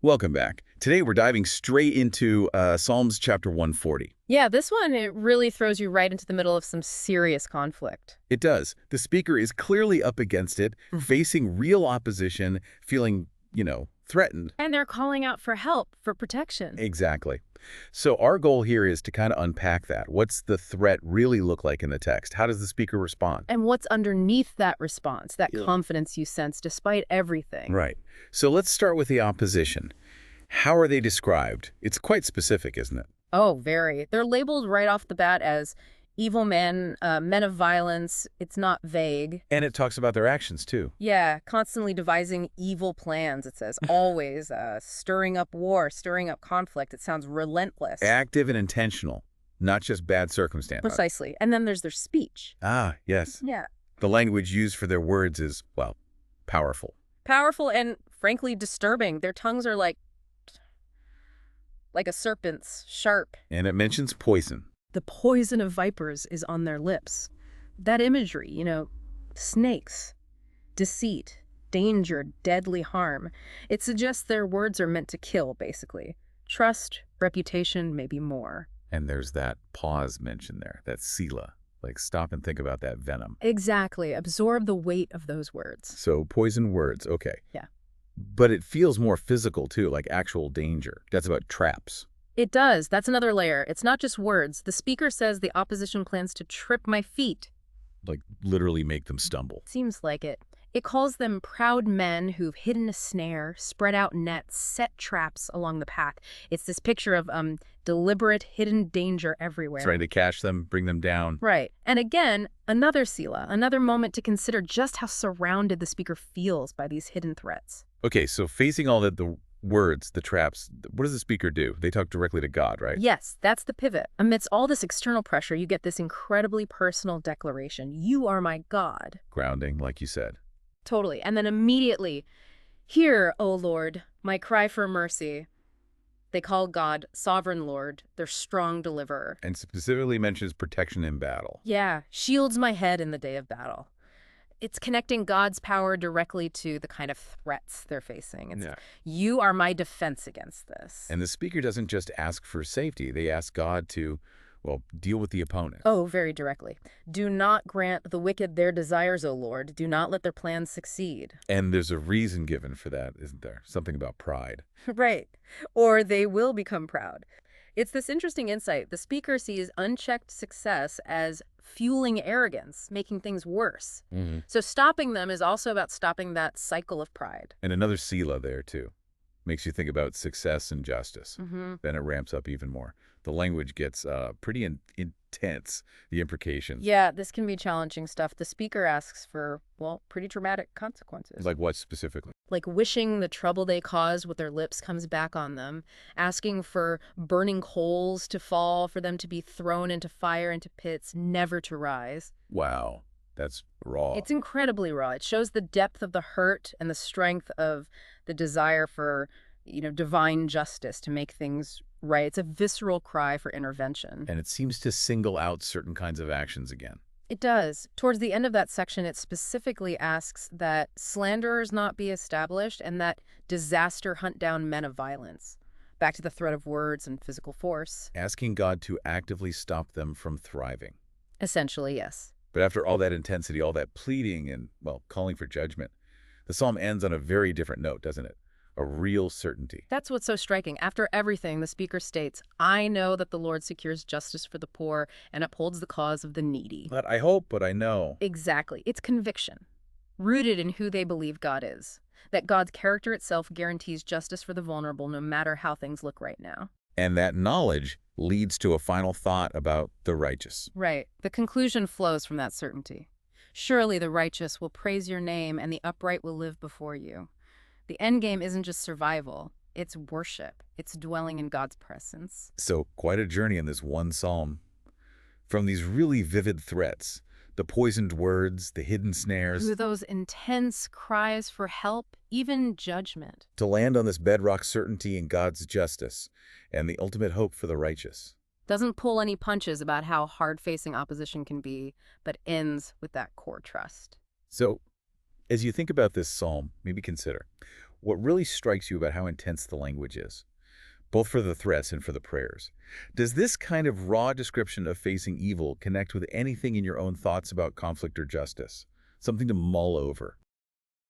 Welcome back. Today we're diving straight into Psalms chapter 140. Yeah, this one, it really throws you right into the middle of some serious conflict. It does. The speaker is clearly up against it, facing real opposition, feeling, threatened. And they're calling out for help, for protection. Exactly. So our goal here is to kind of unpack that. What's the threat really look like in the text? How does the speaker respond? And what's underneath that response, that Yeah. confidence you sense despite everything? Right. So let's start with the opposition. How are they described? It's quite specific, isn't it? Oh, very. They're labeled right off the bat as evil men, men of violence. It's not vague. And it talks about their actions, too. Yeah, constantly devising evil plans, it says. Always stirring up war, stirring up conflict. It sounds relentless. Active and intentional, not just bad circumstance. Precisely. And then there's their speech. Ah, yes. Yeah. The language used for their words is, well, powerful. Powerful and frankly disturbing. Their tongues are like a serpent's, sharp. And it mentions poison. The poison of vipers is on their lips. That imagery, snakes, deceit, danger, deadly harm. It suggests their words are meant to kill, basically. Trust, reputation, maybe more. And there's that pause mentioned there, that sila. Like, stop and think about that venom. Exactly. Absorb the weight of those words. So, poison words, okay. Yeah. But it feels more physical, too, like actual danger. That's about traps. It does. That's another layer. It's not just words. The speaker says the opposition plans to trip my feet. Like, literally make them stumble. Seems like it. It calls them proud men who've hidden a snare, spread out nets, set traps along the path. It's this picture of deliberate hidden danger everywhere. Trying to catch them, bring them down. Right. And again, another Selah, another moment to consider just how surrounded the speaker feels by these hidden threats. Okay, so facing all the words, the traps, what does the speaker do? They talk directly to God, right? Yes, that's the pivot. Amidst all this external pressure, you get this incredibly personal declaration. You are my God. Grounding, like you said. Totally. And then immediately, hear, O Lord, my cry for mercy. They call God Sovereign Lord, their strong deliverer. And specifically mentions protection in battle. Yeah, shields my head in the day of battle. It's connecting God's power directly to the kind of threats they're facing. It's, You are my defense against this. And the speaker doesn't just ask for safety. They ask God to, well, deal with the opponent. Oh, very directly. Do not grant the wicked their desires, O Lord. Do not let their plans succeed. And there's a reason given for that, isn't there? Something about pride. Right. Or they will become proud. It's this interesting insight. The speaker sees unchecked success as fueling arrogance, making things worse. So stopping them is also about stopping that cycle of pride. And another sila there, too. Makes you think about success and justice. Then it ramps up even more. The language gets pretty intense, the imprecations. Yeah, this can be challenging stuff. The speaker asks for, well, pretty dramatic consequences. Like what specifically? Like wishing the trouble they caused with their lips comes back on them, asking for burning coals to fall, for them to be thrown into fire, into pits, never to rise. Wow, that's raw. It's incredibly raw. It shows the depth of the hurt and the strength of the desire for, divine justice to make things right. It's a visceral cry for intervention. And it seems to single out certain kinds of actions again. It does. Towards the end of that section, it specifically asks that slanderers not be established and that disaster hunt down men of violence. Back to the threat of words and physical force. Asking God to actively stop them from thriving. Essentially, yes. But after all that intensity, all that pleading and, well, calling for judgment, the psalm ends on a very different note, doesn't it? A real certainty. That's what's so striking. After everything, the speaker states, I know that the Lord secures justice for the poor and upholds the cause of the needy. But I hope, but I know. Exactly. It's conviction, rooted in who they believe God is. That God's character itself guarantees justice for the vulnerable no matter how things look right now. And that knowledge leads to a final thought about the righteous. Right. The conclusion flows from that certainty. Surely the righteous will praise your name and the upright will live before you. The end game isn't just survival, it's worship. It's dwelling in God's presence. So quite a journey in this one psalm. From these really vivid threats, the poisoned words, the hidden snares, Through those intense cries for help, even judgment. to land on this bedrock certainty in God's justice and the ultimate hope for the righteous. Doesn't pull any punches about how hard-facing opposition can be, but ends with that core trust. So, as you think about this psalm, maybe consider, what really strikes you about how intense the language is, both for the threats and for the prayers? Does this kind of raw description of facing evil connect with anything in your own thoughts about conflict or justice? Something to mull over.